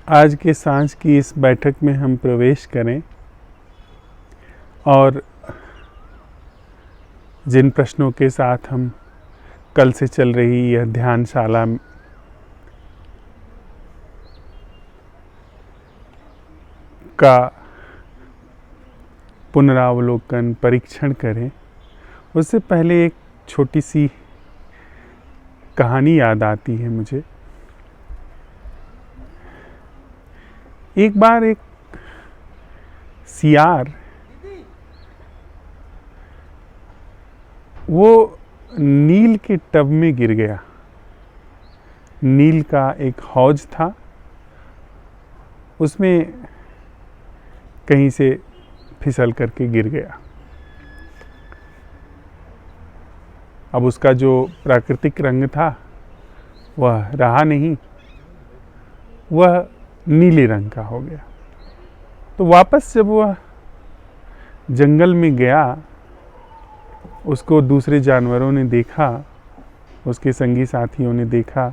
आज के सांझ की इस बैठक में हम प्रवेश करें और जिन प्रश्नों के साथ हम कल से चल रही यह ध्यानशाला का पुनरावलोकन परीक्षण करें, उससे पहले एक छोटी सी कहानी याद आती है मुझे। एक बार एक सियार वो नील के टब में गिर गया। नील का एक हौज था, उसमें कहीं से फिसल करके गिर गया। अब उसका जो प्राकृतिक रंग था वह रहा नहीं, वह नीले रंग का हो गया। तो वापस जब वह जंगल में गया, उसको दूसरे जानवरों ने देखा, उसके संगी साथियों ने देखा,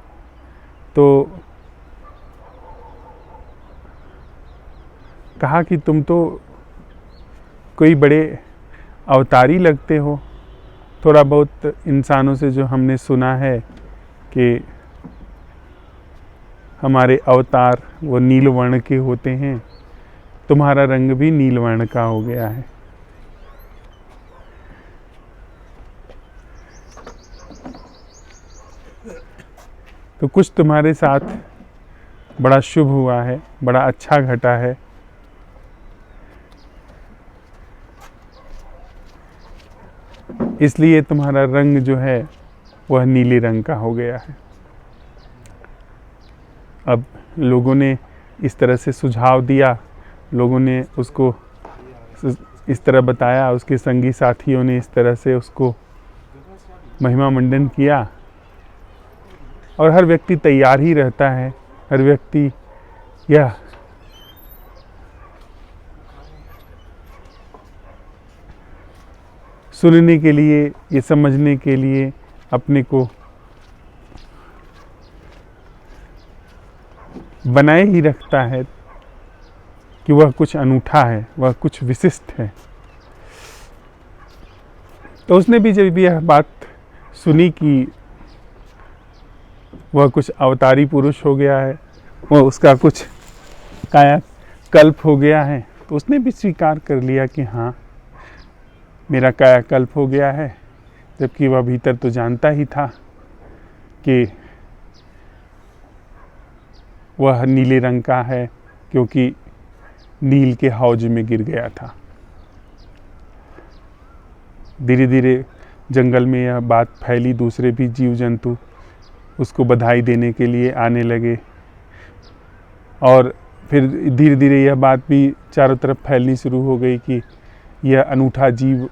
तो कहा कि तुम तो कोई बड़े अवतारी लगते हो। थोड़ा बहुत इंसानों से जो हमने सुना है कि हमारे अवतार वो नील वर्ण के होते हैं, तुम्हारा रंग भी नील वर्ण का हो गया है। तो कुछ तुम्हारे साथ बड़ा शुभ हुआ है, बड़ा अच्छा घटा है। इसलिए तुम्हारा रंग जो है वह नीले रंग का हो गया है। अब लोगों ने इस तरह से सुझाव दिया, लोगों ने उसको इस तरह बताया, उसके संगी साथियों ने इस तरह से उसको महिमा मंडन किया, और हर व्यक्ति तैयार ही रहता है। हर व्यक्ति यह सुनने के लिए, ये समझने के लिए अपने को बनाए ही रखता है कि वह कुछ अनूठा है, वह कुछ विशिष्ट है। तो उसने भी जब यह बात सुनी कि वह कुछ अवतारी पुरुष हो गया है, वह उसका कुछ कायाकल्प हो गया है, तो उसने भी स्वीकार कर लिया कि हाँ, मेरा कायाकल्प हो गया है। जबकि वह भीतर तो जानता ही था कि वह नीले रंग का है, क्योंकि नील के हौज में गिर गया था। धीरे धीरे जंगल में यह बात फैली, दूसरे भी जीव जंतु उसको बधाई देने के लिए आने लगे, और फिर धीरे धीरे यह बात भी चारों तरफ फैलनी शुरू हो गई कि यह अनूठा जीव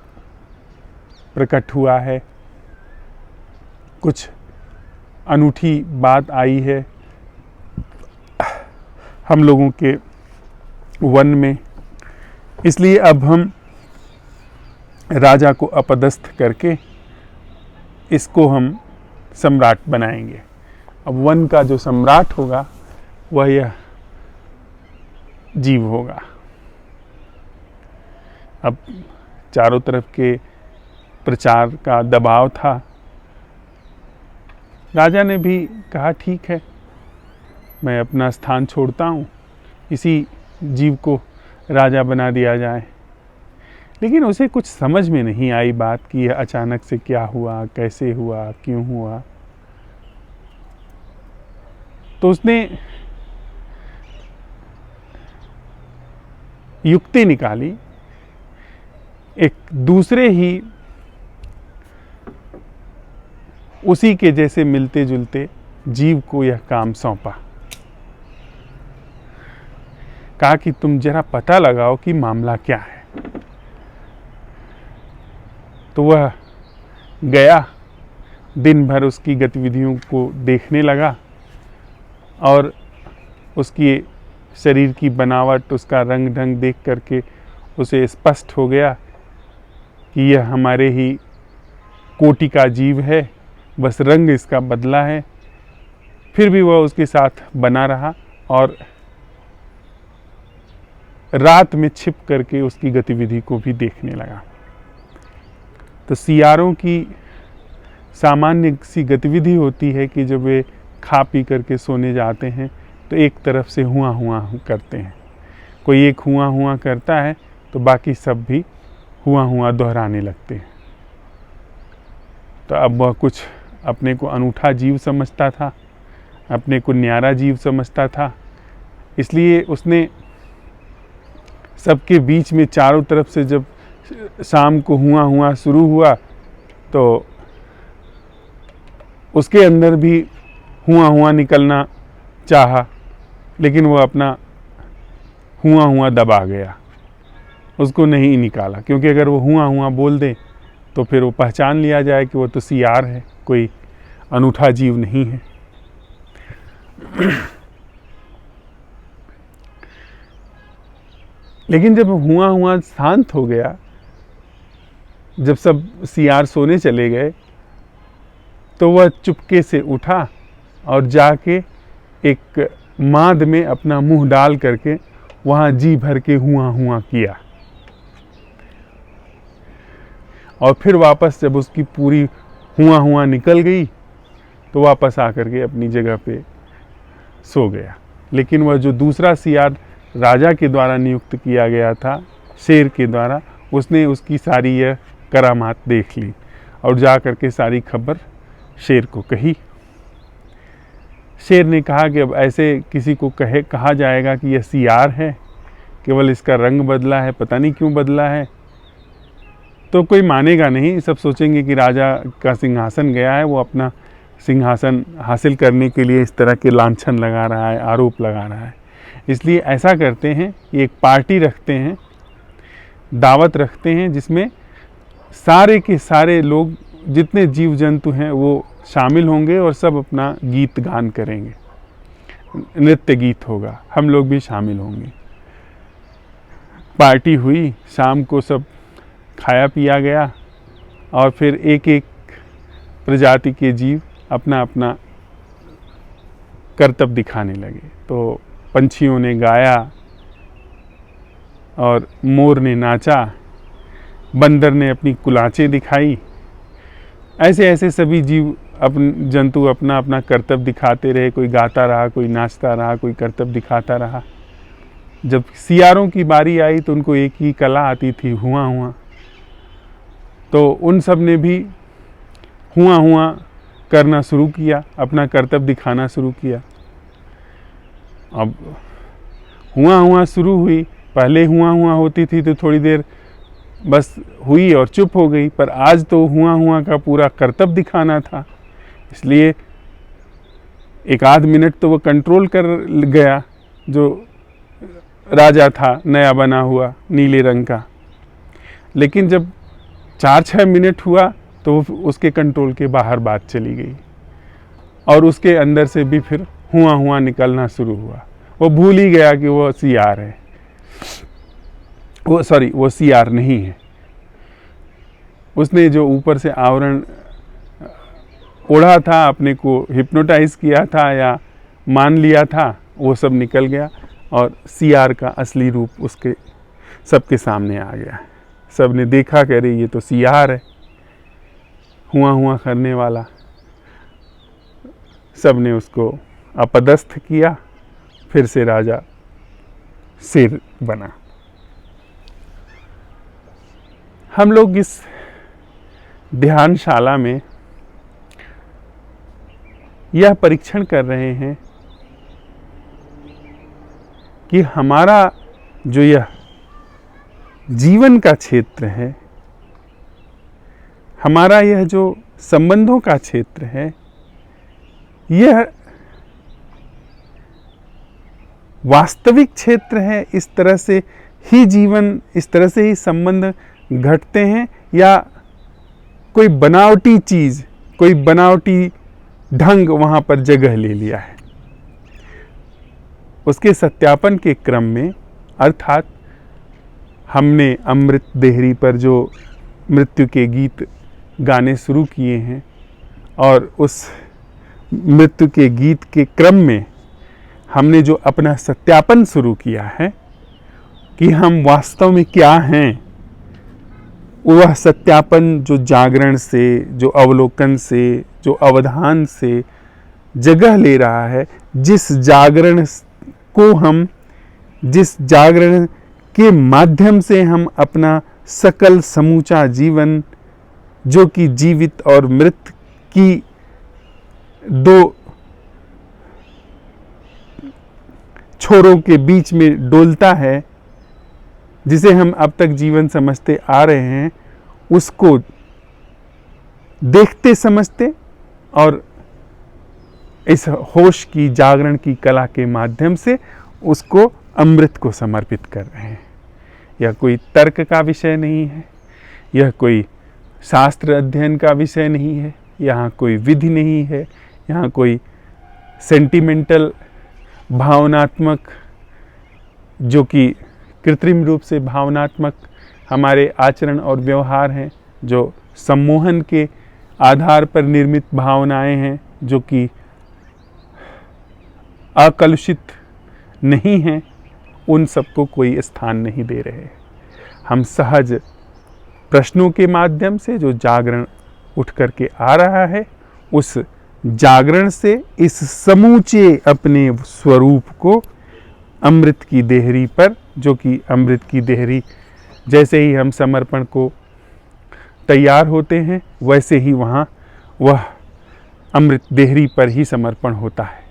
प्रकट हुआ है, कुछ अनूठी बात आई है हम लोगों के वन में। इसलिए अब हम राजा को अपदस्थ करके इसको हम सम्राट बनाएंगे। अब वन का जो सम्राट होगा वह यह जीव होगा। अब चारों तरफ के प्रचार का दबाव था। राजा ने भी कहा ठीक है, मैं अपना स्थान छोड़ता हूँ, इसी जीव को राजा बना दिया जाए। लेकिन उसे कुछ समझ में नहीं आई बात कि यह अचानक से क्या हुआ, कैसे हुआ, क्यों हुआ। तो उसने युक्ति निकाली, एक दूसरे ही उसी के जैसे मिलते जुलते जीव को यह काम सौंपा। कहा कि तुम जरा पता लगाओ कि मामला क्या है। तो वह गया, दिन भर उसकी गतिविधियों को देखने लगा, और उसकी शरीर की बनावट, उसका रंग ढंग देख करके उसे स्पष्ट हो गया कि यह हमारे ही कोटि का जीव है, बस रंग इसका बदला है। फिर भी वह उसके साथ बना रहा और रात में छिप करके उसकी गतिविधि को भी देखने लगा। तो सियारों की सामान्य सी गतिविधि होती है कि जब वे खा पी करके सोने जाते हैं तो एक तरफ से हुआ हुआ करते हैं। कोई एक हुआ हुआ करता है तो बाकी सब भी हुआ हुआ दोहराने लगते हैं। तो अब वह कुछ अपने को अनूठा जीव समझता था, अपने को न्यारा जीव समझता था, इसलिए उसने सबके बीच में चारों तरफ से जब शाम को हुआ हुआ शुरू हुआ तो उसके अंदर भी हुआ हुआ निकलना चाहा, लेकिन वह अपना हुआ हुआ दबा गया, उसको नहीं निकाला, क्योंकि अगर वो हुआ हुआ बोल दे तो फिर वो पहचान लिया जाए कि वो तो सियार है, कोई अनूठा जीव नहीं है। लेकिन जब हुआ हुआ शांत हो गया, जब सब सियार सोने चले गए, तो वह चुपके से उठा और जाके एक माद में अपना मुंह डाल करके वहाँ जी भर के हुआ हुआ किया। और फिर वापस जब उसकी पूरी हुआ हुआ निकल गई तो वापस आकर के अपनी जगह पे सो गया। लेकिन वह जो दूसरा सियार राजा के द्वारा नियुक्त किया गया था, शेर के द्वारा, उसने उसकी सारी यह करामात देख ली और जा करके सारी खबर शेर को कही। शेर ने कहा कि अब ऐसे किसी को कहा जाएगा कि यह सियार है, केवल इसका रंग बदला है, पता नहीं क्यों बदला है, तो कोई मानेगा नहीं। सब सोचेंगे कि राजा का सिंहासन गया है, वो अपना सिंहासन हासिल करने के लिए इस तरह के लांछन लगा रहा है, आरोप लगा रहा है। इसलिए ऐसा करते हैं कि एक पार्टी रखते हैं, दावत रखते हैं, जिसमें सारे के सारे लोग, जितने जीव जंतु हैं, वो शामिल होंगे और सब अपना गीत गान करेंगे, नृत्य गीत होगा, हम लोग भी शामिल होंगे। पार्टी हुई, शाम को सब खाया पिया गया और फिर एक एक प्रजाति के जीव अपना अपना करतब दिखाने लगे। तो पंछियों ने गाया और मोर ने नाचा, बंदर ने अपनी कुलांचें दिखाई। ऐसे ऐसे सभी जीव जंतु अपना अपना करतब दिखाते रहे, कोई गाता रहा, कोई नाचता रहा, कोई करतब दिखाता रहा। जब सियारों की बारी आई तो उनको एक ही कला आती थी, हुआ हुआ, तो उन सब ने भी हुआ हुआ करना शुरू किया, अपना करतब दिखाना शुरू किया। अब हुआ हुआ शुरू हुई, पहले हुआ हुआ होती थी तो थोड़ी देर बस हुई और चुप हो गई, पर आज तो हुआ हुआ का पूरा करतब दिखाना था, इसलिए एक आध मिनट तो वो कंट्रोल कर गया, जो राजा था नया बना हुआ नीले रंग का। लेकिन जब 4-6 मिनट हुआ तो उसके कंट्रोल के बाहर बात चली गई और उसके अंदर से भी फिर हुआ हुआ निकलना शुरू हुआ। वो भूल ही गया कि वो सियार है, वो सियार नहीं है। उसने जो ऊपर से आवरण ओढ़ा था, अपने को हिप्नोटाइज किया था या मान लिया था, वो सब निकल गया और सियार का असली रूप उसके सबके सामने आ गया। सब ने देखा, कह रही ये तो सियार है, हुआ हुआ करने वाला। सब ने उसको अपदस्थ किया, फिर से राजा शेर बना। हम लोग इस ध्यानशाला में यह परीक्षण कर रहे हैं कि हमारा जो यह जीवन का क्षेत्र है, हमारा यह जो संबंधों का क्षेत्र है, यह वास्तविक क्षेत्र है। इस तरह से ही जीवन, इस तरह से ही संबंध घटते हैं, या कोई बनावटी चीज़, कोई बनावटी ढंग वहाँ पर जगह ले लिया है। उसके सत्यापन के क्रम में, अर्थात हमने अमृत देहरी पर जो मृत्यु के गीत गाने शुरू किए हैं और उस मृत्यु के गीत के क्रम में हमने जो अपना सत्यापन शुरू किया है कि हम वास्तव में क्या हैं, वह सत्यापन जो जागरण से, जो अवलोकन से, जो अवधान से जगह ले रहा है, जिस जागरण के माध्यम से हम अपना सकल समूचा जीवन, जो कि जीवित और मृत की दो छोरों के बीच में डोलता है, जिसे हम अब तक जीवन समझते आ रहे हैं, उसको देखते समझते और इस होश की जागरण की कला के माध्यम से उसको अमृत को समर्पित कर रहे हैं। यह कोई तर्क का विषय नहीं है, यह कोई शास्त्र अध्ययन का विषय नहीं है, यहाँ कोई विधि नहीं है, यहाँ कोई सेंटिमेंटल भावनात्मक, जो कि कृत्रिम रूप से भावनात्मक हमारे आचरण और व्यवहार हैं, जो सम्मोहन के आधार पर निर्मित भावनाएं हैं, जो कि अकलुषित नहीं हैं, उन सबको कोई स्थान नहीं दे रहे। हम सहज प्रश्नों के माध्यम से जो जागरण उठ करके आ रहा है, उस जागरण से इस समूचे अपने स्वरूप को अमृत की देहरी पर, जो कि अमृत की देहरी जैसे ही हम समर्पण को तैयार होते हैं, वैसे ही वहाँ वह अमृत देहरी पर ही समर्पण होता है,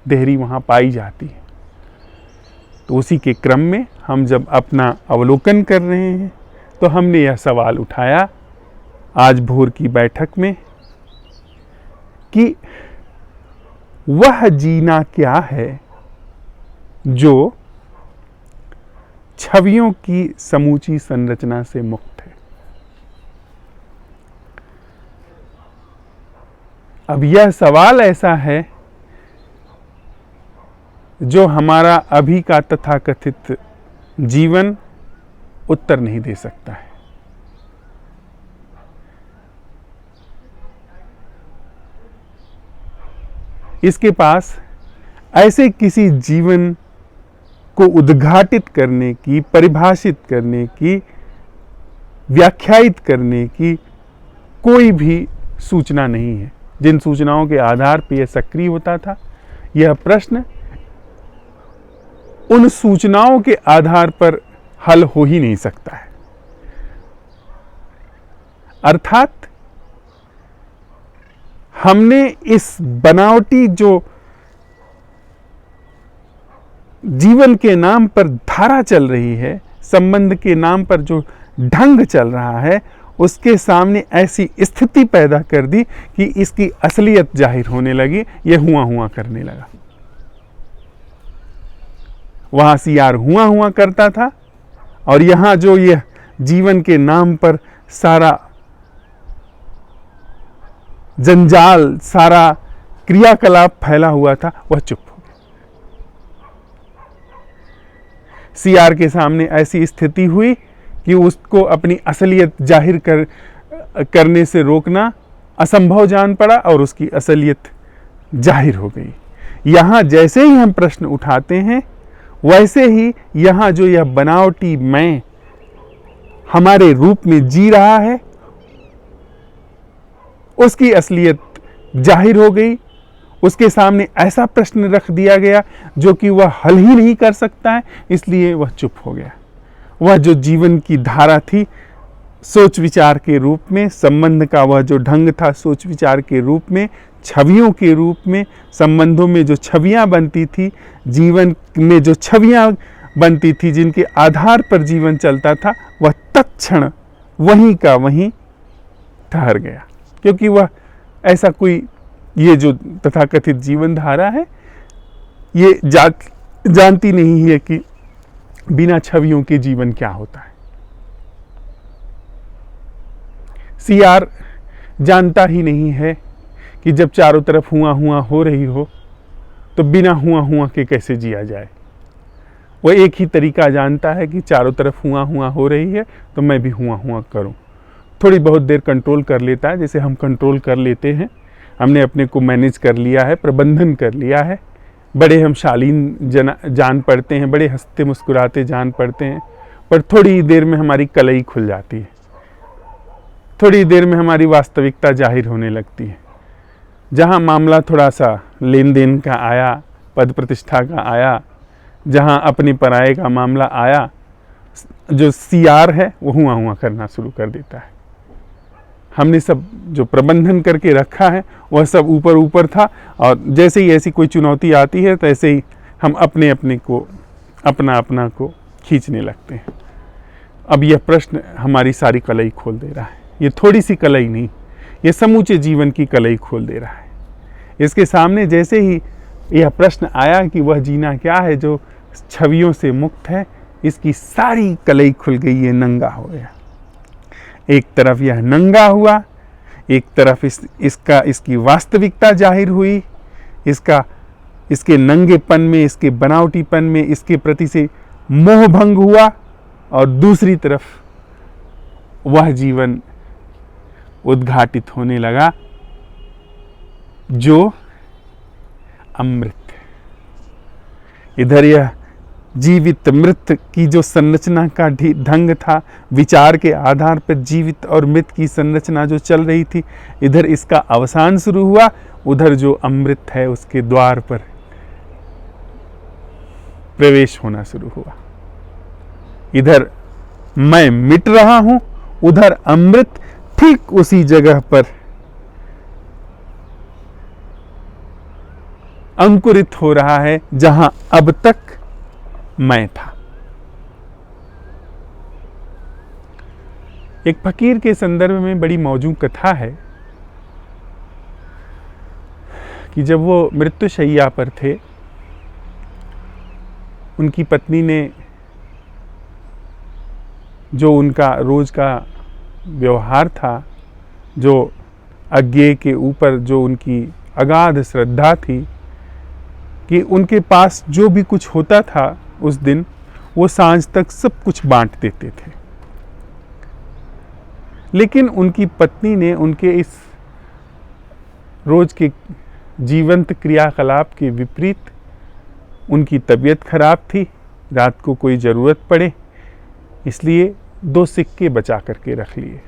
देहरी वहाँ पाई जाती है। तो उसी के क्रम में हम जब अपना अवलोकन कर रहे हैं, तो हमने यह सवाल उठाया आज भोर की बैठक में कि वह जीना क्या है जो छवियों की समूची संरचना से मुक्त है। अब यह सवाल ऐसा है जो हमारा अभी का तथाकथित जीवन उत्तर नहीं दे सकता है। इसके पास ऐसे किसी जीवन को उद्घाटित करने की, परिभाषित करने की, व्याख्यायित करने की कोई भी सूचना नहीं है। जिन सूचनाओं के आधार पर यह सक्रिय होता था, यह प्रश्न उन सूचनाओं के आधार पर हल हो ही नहीं सकता है। अर्थात हमने इस बनावटी जो जीवन के नाम पर धारा चल रही है, संबंध के नाम पर जो ढंग चल रहा है, उसके सामने ऐसी स्थिति पैदा कर दी कि इसकी असलियत जाहिर होने लगी, यह हुआ हुआ करने लगा। वहां सीआर हुआ हुआ करता था और यहां जो यह जीवन के नाम पर सारा जंजाल, सारा क्रियाकलाप फैला हुआ था, वह चुप हो गया। सीआर के सामने ऐसी स्थिति हुई कि उसको अपनी असलियत जाहिर करने से रोकना असंभव जान पड़ा और उसकी असलियत जाहिर हो गई। यहां जैसे ही हम प्रश्न उठाते हैं, वैसे ही यहाँ जो यह बनावटी मैं हमारे रूप में जी रहा है, उसकी असलियत जाहिर हो गई। उसके सामने ऐसा प्रश्न रख दिया गया जो कि वह हल ही नहीं कर सकता है, इसलिए वह चुप हो गया। वह जो जीवन की धारा थी, सोच विचार के रूप में, संबंध का वह जो ढंग था, सोच विचार के रूप में, छवियों के रूप में, संबंधों में जो छवियां बनती थी, जीवन में जो छवियां बनती थी, जिनके आधार पर जीवन चलता था, वह तत्क्षण वहीं का वहीं ठहर गया। क्योंकि वह ऐसा कोई, ये जो तथाकथित जीवन धारा है, ये जानती नहीं है कि बिना छवियों के जीवन क्या होता है। सीआर जानता ही नहीं है कि जब चारों तरफ हुआ हुआ हो रही हो, तो बिना हुआ हुआ के कैसे जिया जाए। वह एक ही तरीका जानता है कि चारों तरफ हुआ हुआ हो रही है, तो मैं भी हुआ हुआ करूं। थोड़ी बहुत देर कंट्रोल कर लेता है, जैसे हम कंट्रोल कर लेते हैं, हमने अपने को मैनेज कर लिया है, प्रबंधन कर लिया है, बड़े हम शालीन जान पड़ते हैं, बड़े हंसते मुस्कुराते जान पड़ते हैं, पर थोड़ी देर में हमारी कलई खुल जाती है, थोड़ी देर में हमारी वास्तविकता जाहिर होने लगती है। जहाँ मामला थोड़ा सा लेन देन का आया, पद प्रतिष्ठा का आया, जहाँ अपने पराये का मामला आया, जो सीआर है वो हुआ करना शुरू कर देता है। हमने सब जो प्रबंधन करके रखा है वह सब ऊपर ऊपर था, और जैसे ही ऐसी कोई चुनौती आती है तैसे ही हम अपने अपने को अपना को खींचने लगते हैं। अब यह प्रश्न हमारी सारी कलई खोल दे रहा है। ये थोड़ी सी कलई नहीं, ये समूचे जीवन की कलई खोल दे रहा है। इसके सामने जैसे ही यह प्रश्न आया कि वह जीना क्या है जो छवियों से मुक्त है, इसकी सारी कलई खुल गई, ये नंगा हो गया। एक तरफ यह नंगा हुआ, एक तरफ इसकी वास्तविकता जाहिर हुई, इसके नंगेपन में, इसके बनावटीपन में, इसके प्रति से मोह भंग हुआ, और दूसरी तरफ वह जीवन उद्घाटित होने लगा जो अमृत। इधर यह जीवित मृत की जो संरचना का ढंग था, विचार के आधार पर जीवित और मृत की संरचना जो चल रही थी, इधर इसका अवसान शुरू हुआ, उधर जो अमृत है उसके द्वार पर प्रवेश होना शुरू हुआ। इधर मैं मिट रहा हूं, उधर अमृत ठीक उसी जगह पर अंकुरित हो रहा है जहां अब तक मैं था। एक फकीर के संदर्भ में बड़ी मौजूद कथा है कि जब वो मृत्युशैया पर थे, उनकी पत्नी ने जो उनका रोज का व्यवहार था, जो अज्ञेय के ऊपर जो उनकी अगाध श्रद्धा थी कि उनके पास जो भी कुछ होता था उस दिन, वो सांझ तक सब कुछ बांट देते थे। लेकिन उनकी पत्नी ने उनके इस रोज के जीवंत क्रियाकलाप के विपरीत, उनकी तबीयत खराब थी, रात को कोई ज़रूरत पड़े, इसलिए 2 सिक्के बचा करके रख लिए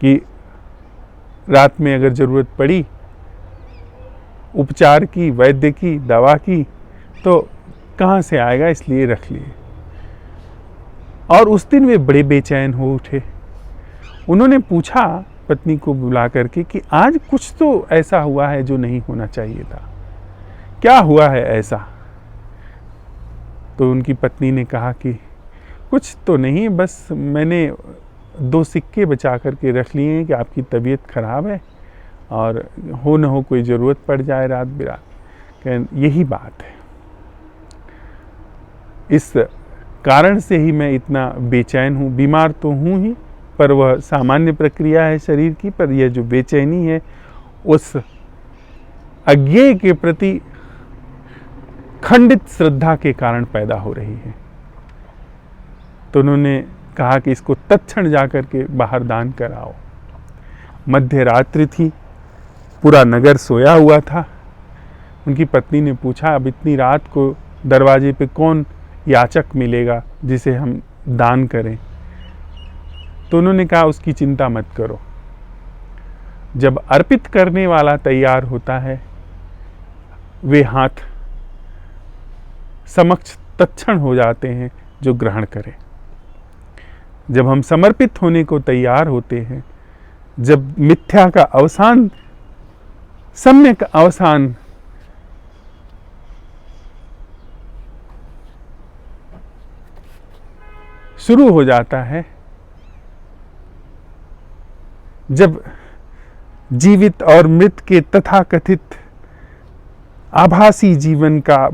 कि रात में अगर ज़रूरत पड़ी उपचार की, वैद्य की, दवा की, तो कहाँ से आएगा, इसलिए रख लिए। और उस दिन वे बड़े बेचैन हो उठे। उन्होंने पूछा पत्नी को बुला करके कि आज कुछ तो ऐसा हुआ है जो नहीं होना चाहिए था, क्या हुआ है ऐसा? तो उनकी पत्नी ने कहा कि कुछ तो नहीं, बस मैंने 2 सिक्के बचा करके रख लिए हैं कि आपकी तबीयत खराब है और हो न हो कोई ज़रूरत पड़ जाए रात बिरात। यही बात है, इस कारण से ही मैं इतना बेचैन हूँ। बीमार तो हूँ ही, पर वह सामान्य प्रक्रिया है शरीर की, पर यह जो बेचैनी है उस अज्ञेय के प्रति खंडित श्रद्धा के कारण पैदा हो रही है। तो उन्होंने कहा कि इसको तत्क्षण जाकर के बाहर दान कराओ। मध्य रात्रि थी, पूरा नगर सोया हुआ था। उनकी पत्नी ने पूछा, अब इतनी रात को दरवाजे पे कौन याचक मिलेगा जिसे हम दान करें? तो उन्होंने कहा उसकी चिंता मत करो, जब अर्पित करने वाला तैयार होता है वे हाथ समक्ष तत्क्षण हो जाते हैं जो ग्रहण करे। जब हम समर्पित होने को तैयार होते हैं, जब मिथ्या का अवसान, सम्यक अवसान शुरू हो जाता है, जब जीवित और मृत के तथाकथित आभासी जीवन का,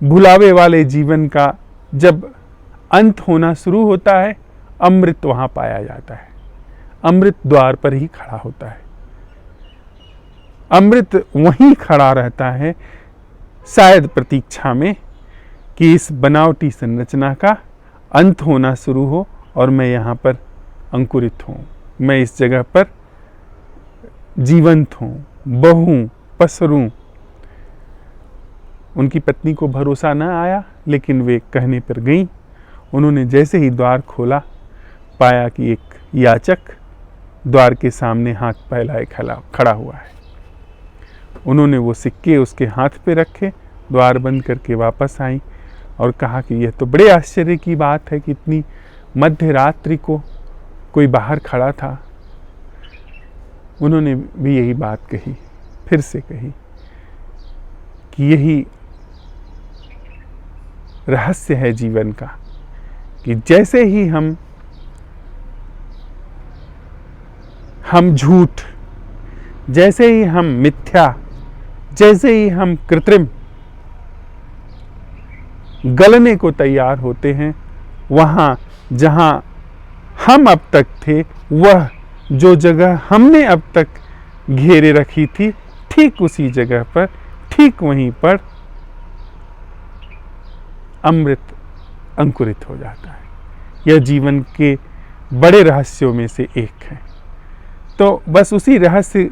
भुलावे वाले जीवन का जब अंत होना शुरू होता है, अमृत वहां पाया जाता है। अमृत द्वार पर ही खड़ा होता है, अमृत वहीं खड़ा रहता है, शायद प्रतीक्षा में कि इस बनावटी संरचना का अंत होना शुरू हो और मैं यहाँ पर अंकुरित हूँ, मैं इस जगह पर जीवंत हूँ, बहूं, पसरूं। उनकी पत्नी को भरोसा न आया, लेकिन वे कहने पर गईं। उन्होंने जैसे ही द्वार खोला, पाया कि एक याचक द्वार के सामने हाथ फैलाए खड़ा हुआ है। उन्होंने वो सिक्के उसके हाथ पे रखे, द्वार बंद करके वापस आई और कहा कि यह तो बड़े आश्चर्य की बात है कि इतनी मध्य रात्रि को कोई बाहर खड़ा था। उन्होंने भी यही बात कही, फिर से कही कि यही रहस्य है जीवन का, कि जैसे ही हम झूठ, जैसे ही हम मिथ्या, जैसे ही हम कृत्रिम गलने को तैयार होते हैं, वहाँ जहाँ हम अब तक थे, वह जो जगह हमने अब तक घेरे रखी थी, ठीक उसी जगह पर, ठीक वहीं पर अमृत अंकुरित हो जाता है। यह जीवन के बड़े रहस्यों में से एक है। तो बस उसी रहस्य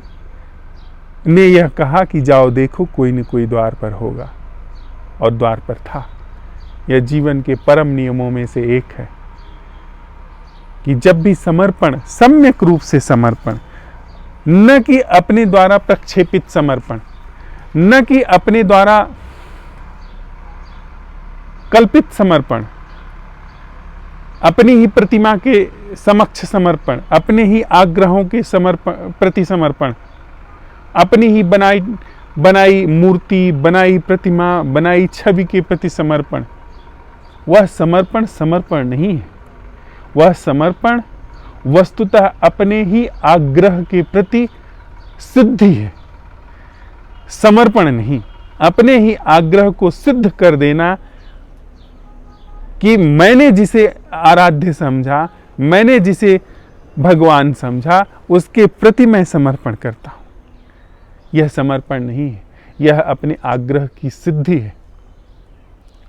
ने यह कहा कि जाओ देखो, कोई न कोई द्वार पर होगा, और द्वार पर था। यह जीवन के परम नियमों में से एक है कि जब भी समर्पण, सम्यक रूप से समर्पण, न कि अपने द्वारा प्रक्षेपित समर्पण, न कि अपने द्वारा कल्पित समर्पण, अपनी ही प्रतिमा के समक्ष समर्पण, अपने ही आग्रहों के प्रति समर्पण, अपनी ही बनाई मूर्ति, बनाई प्रतिमा, बनाई छवि के प्रति समर्पण, वह समर्पण नहीं है। वह समर्पण वस्तुतः अपने ही आग्रह के प्रति सिद्धि है। समर्पण नहीं, अपने ही आग्रह को सिद्ध कर देना कि मैंने जिसे आराध्य समझा, मैंने जिसे भगवान समझा, उसके प्रति मैं समर्पण करता हूं। यह समर्पण नहीं है, यह अपने आग्रह की सिद्धि है।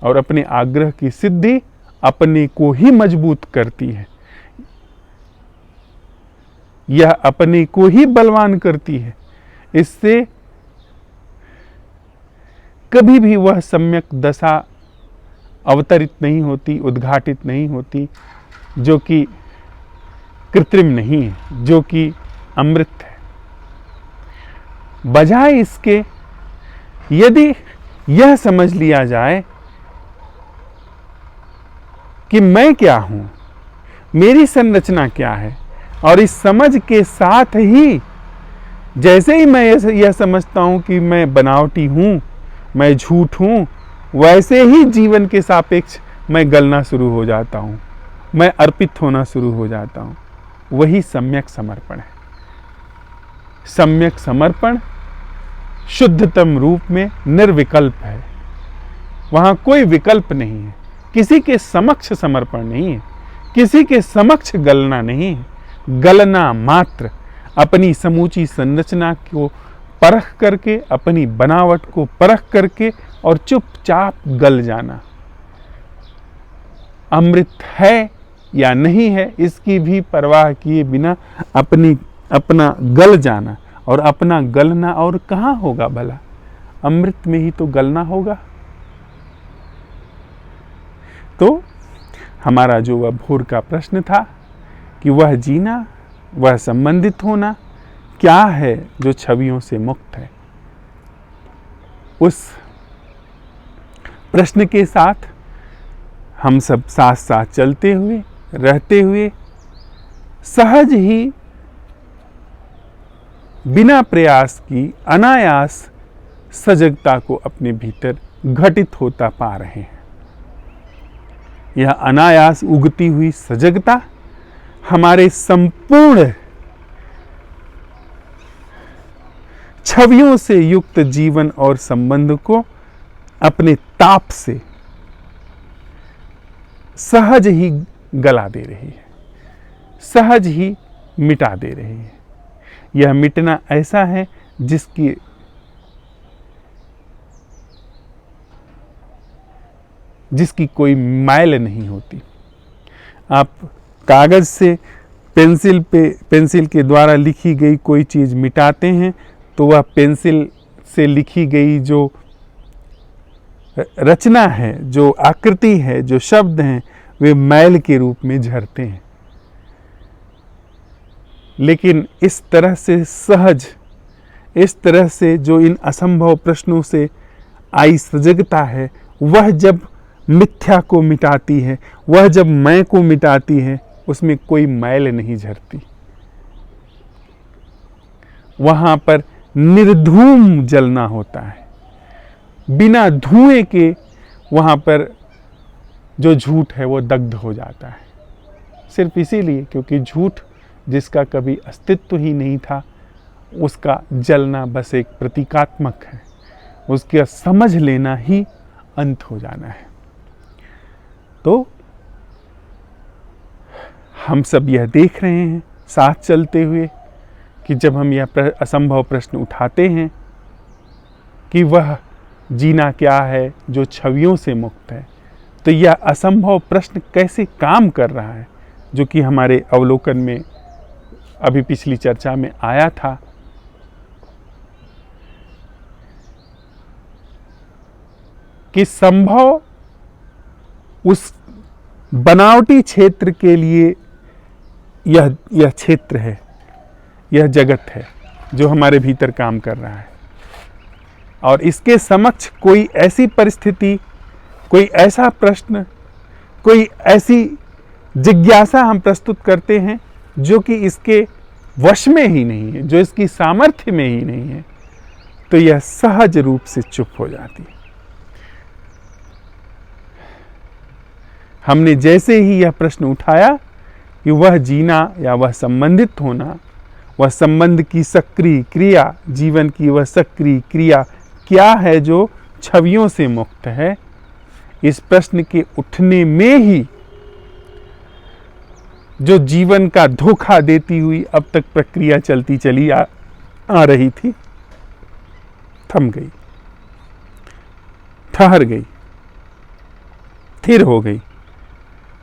और अपने आग्रह की सिद्धि अपने को ही मजबूत करती है, यह अपने को ही बलवान करती है। इससे कभी भी वह सम्यक दशा अवतरित नहीं होती, उद्घाटित नहीं होती, जो कि कृत्रिम नहीं है, जो कि अमृत है। बजाय इसके, यदि यह समझ लिया जाए कि मैं क्या हूं, मेरी संरचना क्या है, और इस समझ के साथ ही जैसे ही मैं यह समझता हूं कि मैं बनावटी हूं, मैं झूठ हूं, वैसे ही जीवन के सापेक्ष मैं गलना शुरू हो जाता हूं, मैं अर्पित होना शुरू हो जाता हूं। वही सम्यक समर्पण है। सम्यक समर्पण शुद्धतम रूप में निर्विकल्प है। वहां कोई विकल्प नहीं है, किसी के समक्ष समर्पण नहीं है, किसी के समक्ष गलना नहीं है। गलना मात्र अपनी समूची संरचना को परख करके, अपनी बनावट को परख करके और चुपचाप गल जाना। अमृत है या नहीं है, इसकी भी परवाह किए बिना अपना गल जाना। और अपना गलना और कहाँ होगा भला? अमृत में ही तो गलना होगा। तो हमारा जो वह भोर का प्रश्न था कि वह जीना, वह संबंधित होना क्या है जो छवियों से मुक्त है, उस प्रश्न के साथ हम सब साथ साथ चलते हुए, रहते हुए, सहज ही बिना प्रयास की अनायास सजगता को अपने भीतर घटित होता पा रहे हैं। यह अनायास उगती हुई सजगता हमारे संपूर्ण छवियों से युक्त जीवन और संबंध को अपने ताप से सहज ही गला दे रही है, सहज ही मिटा दे रही है। यह मिटना ऐसा है जिसकी कोई मैल नहीं होती। आप कागज़ से पेंसिल के द्वारा लिखी गई कोई चीज़ मिटाते हैं तो वह पेंसिल से लिखी गई जो रचना है, जो आकृति है, जो शब्द हैं, वे मैल के रूप में झरते हैं। लेकिन इस तरह से सहज, इस तरह से जो इन असंभव प्रश्नों से आई सजगता है, वह जब मिथ्या को मिटाती है, वह जब मैं को मिटाती है, उसमें कोई मैल नहीं झरती। वहां पर निर्धूम जलना होता है, बिना धुएं के वहां पर जो झूठ है वो दग्ध हो जाता है। सिर्फ इसीलिए क्योंकि झूठ जिसका कभी अस्तित्व ही नहीं था, उसका जलना बस एक प्रतीकात्मक है, उसका समझ लेना ही अंत हो जाना है। तो हम सब यह देख रहे हैं साथ चलते हुए कि जब हम यह असंभव प्रश्न उठाते हैं कि वह जीना क्या है जो छवियों से मुक्त है, तो यह असंभव प्रश्न कैसे काम कर रहा है, जो कि हमारे अवलोकन में अभी पिछली चर्चा में आया था। कि संभव उस बनावटी क्षेत्र के लिए यह क्षेत्र है, यह जगत है जो हमारे भीतर काम कर रहा है, और इसके समक्ष कोई ऐसी परिस्थिति, कोई ऐसा प्रश्न, कोई ऐसी जिज्ञासा हम प्रस्तुत करते हैं जो कि इसके वश में ही नहीं है, जो इसकी सामर्थ्य में ही नहीं है, तो यह सहज रूप से चुप हो जाती है। हमने जैसे ही यह प्रश्न उठाया कि वह जीना या वह संबंधित होना, वह संबंध की सक्रिय क्रिया, जीवन की वह सक्रिय क्रिया क्या है जो छवियों से मुक्त है, इस प्रश्न के उठने में ही जो जीवन का धोखा देती हुई अब तक प्रक्रिया चलती चली आ रही थी, थम गई, ठहर गई, स्थिर हो गई।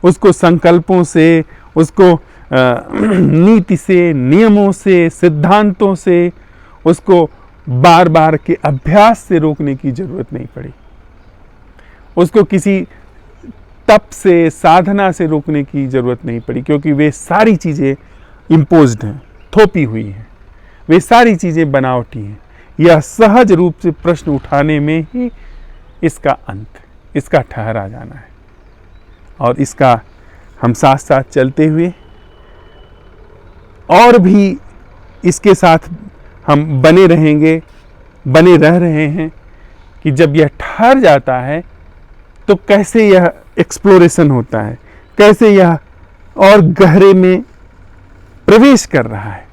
उसको संकल्पों से, उसको नीति से, नियमों से, सिद्धांतों से, उसको बार बार के अभ्यास से रोकने की जरूरत नहीं पड़ी। उसको किसी तप से, साधना से रोकने की जरूरत नहीं पड़ी, क्योंकि वे सारी चीज़ें इम्पोज्ड हैं, थोपी हुई हैं, वे सारी चीज़ें बनावटी हैं। यह सहज रूप से प्रश्न उठाने में ही इसका अंत, इसका ठहरा जाना है। और इसका हम साथ साथ चलते हुए और भी इसके साथ हम बने रहेंगे, बने रह रहे हैं कि जब यह ठहर जाता है तो कैसे यह एक्सप्लोरेशन होता है, कैसे यह और गहरे में प्रवेश कर रहा है।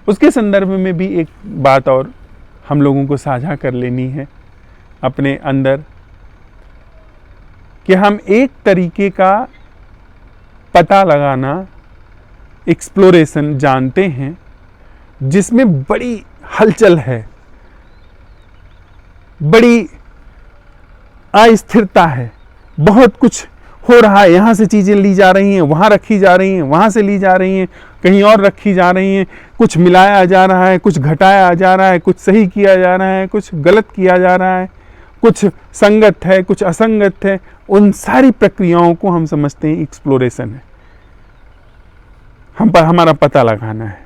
उसके संदर्भ में भी एक बात और हम लोगों को साझा कर लेनी है अपने अंदर, कि हम एक तरीके का पता लगाना, एक्सप्लोरेशन जानते हैं जिसमें बड़ी हलचल है, बड़ी अस्थिरता है, बहुत कुछ हो रहा है। यहाँ से चीज़ें ली जा रही हैं, वहाँ रखी जा रही हैं, वहाँ से ली जा रही हैं, कहीं और रखी जा रही हैं, कुछ मिलाया जा रहा है, कुछ घटाया जा रहा है, कुछ सही किया जा रहा है, कुछ गलत किया जा रहा है, कुछ संगत है, कुछ असंगत है। उन सारी प्रक्रियाओं को हम समझते हैं एक्सप्लोरेशन है। हम पर हमारा पता लगाना है।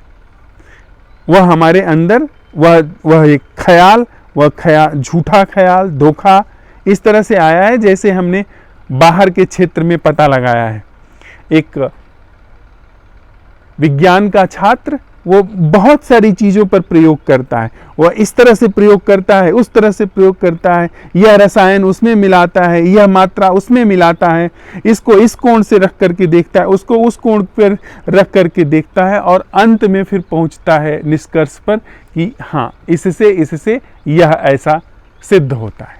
वह हमारे अंदर वह एक ख्याल, झूठा ख्याल, धोखा इस तरह से आया है जैसे हमने बाहर के क्षेत्र में पता लगाया है। एक विज्ञान का छात्र वो बहुत सारी चीज़ों पर प्रयोग करता है, वह इस तरह से प्रयोग करता है, उस तरह से प्रयोग करता है, यह रसायन उसमें मिलाता है, यह मात्रा उसमें मिलाता है, इसको इस कोण से रख करके देखता है, उसको उस कोण पर रख करके देखता है, और अंत में फिर पहुंचता है निष्कर्ष पर कि हाँ, इससे यह ऐसा सिद्ध होता है।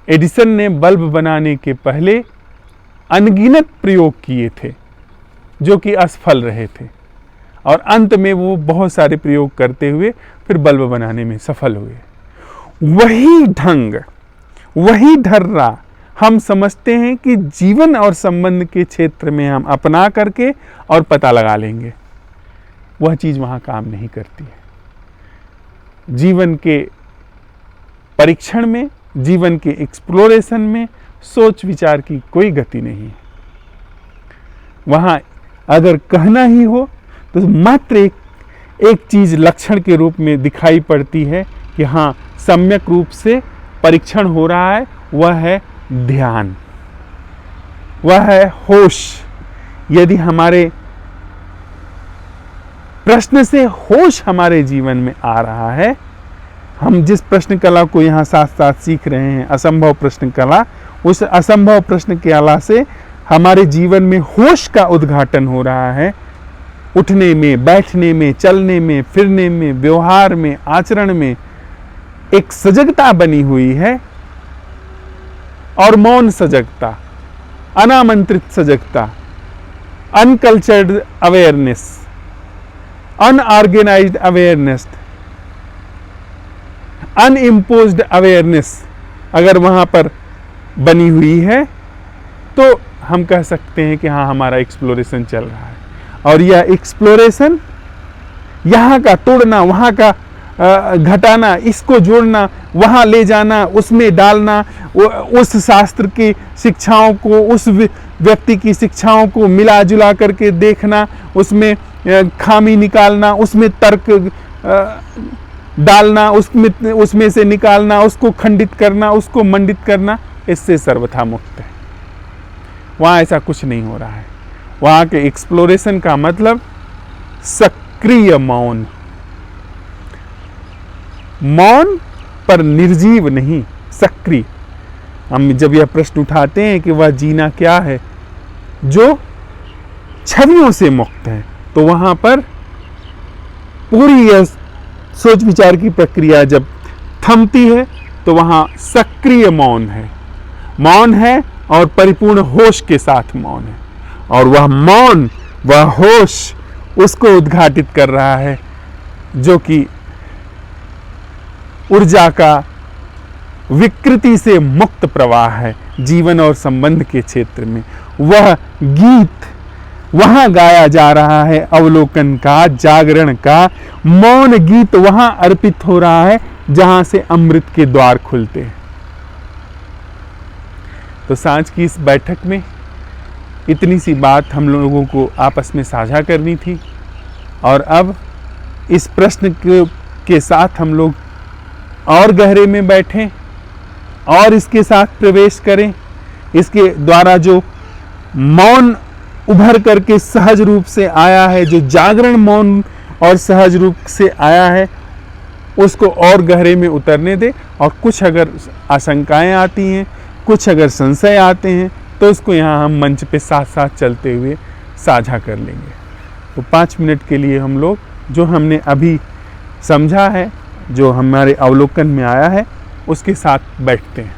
एडिसन ने बल्ब बनाने के पहले अनगिनत प्रयोग किए थे जो कि असफल रहे थे, और अंत में वो बहुत सारे प्रयोग करते हुए फिर बल्ब बनाने में सफल हुए। वही ढंग, वही ढर्रा हम समझते हैं कि जीवन और संबंध के क्षेत्र में हम अपना करके और पता लगा लेंगे, वह चीज़ वहाँ काम नहीं करती है। जीवन के परीक्षण में, जीवन के एक्सप्लोरेशन में सोच विचार की कोई गति नहीं है। वहाँ अगर कहना ही हो तो मात्र एक चीज़ लक्षण के रूप में दिखाई पड़ती है कि हाँ, सम्यक रूप से परीक्षण हो रहा है, वह है ध्यान, वह है होश। यदि हमारे प्रश्न से होश हमारे जीवन में आ रहा है, हम जिस प्रश्न कला को यहाँ साथ साथ सीख रहे हैं, असंभव प्रश्न कला, उस असंभव प्रश्न कला से हमारे जीवन में होश का उद्घाटन हो रहा है। उठने में, बैठने में, चलने में, फिरने में, व्यवहार में, आचरण में एक सजगता बनी हुई है, और मौन सजगता, अनामंत्रित सजगता, uncultured awareness, unorganised awareness, unimposed awareness अगर वहाँ पर बनी हुई है तो हम कह सकते हैं कि हाँ, हमारा एक्सप्लोरेशन चल रहा है। और यह एक्सप्लोरेशन, यहाँ का तोड़ना, वहाँ का घटाना, इसको जोड़ना, वहाँ ले जाना, उसमें डालना, उस शास्त्र की शिक्षाओं को, उस व्यक्ति की शिक्षाओं को मिला जुला करके देखना, उसमें खामी निकालना, उसमें तर्क डालना, उसमें से निकालना, उसको खंडित करना, उसको मंडित करना, इससे सर्वथा मुक्त है। वहाँ ऐसा कुछ नहीं हो रहा है। वहाँ के एक्सप्लोरेशन का मतलब सक्रिय मौन, मौन पर निर्जीव नहीं, सक्रिय। हम जब यह प्रश्न उठाते हैं कि वह जीना क्या है जो छवियों से मुक्त है, तो वहाँ पर पूरी यह सोच विचार की प्रक्रिया जब थमती है तो वहाँ सक्रिय मौन है, मौन है और परिपूर्ण होश के साथ मौन है। और वह मौन, वह होश उसको उद्घाटित कर रहा है जो कि ऊर्जा का विकृति से मुक्त प्रवाह है जीवन और संबंध के क्षेत्र में। वह गीत वहाँ गाया जा रहा है, अवलोकन का, जागरण का, मौन गीत वहाँ अर्पित हो रहा है जहाँ से अमृत के द्वार खुलते हैं। तो सांझ की इस बैठक में इतनी सी बात हम लोगों को आपस में साझा करनी थी, और अब इस प्रश्न के साथ हम लोग और गहरे में बैठें और इसके साथ प्रवेश करें। इसके द्वारा जो मौन उभर करके सहज रूप से आया है, जो जागरण मौन और सहज रूप से आया है, उसको और गहरे में उतरने दे। और कुछ अगर आशंकाएं आती हैं, कुछ अगर संशय आते हैं, तो उसको यहाँ हम मंच पे साथ साथ चलते हुए साझा कर लेंगे। तो 5 मिनट के लिए हम लोग जो हमने अभी समझा है, जो हमारे अवलोकन में आया है, उसके साथ बैठते हैं।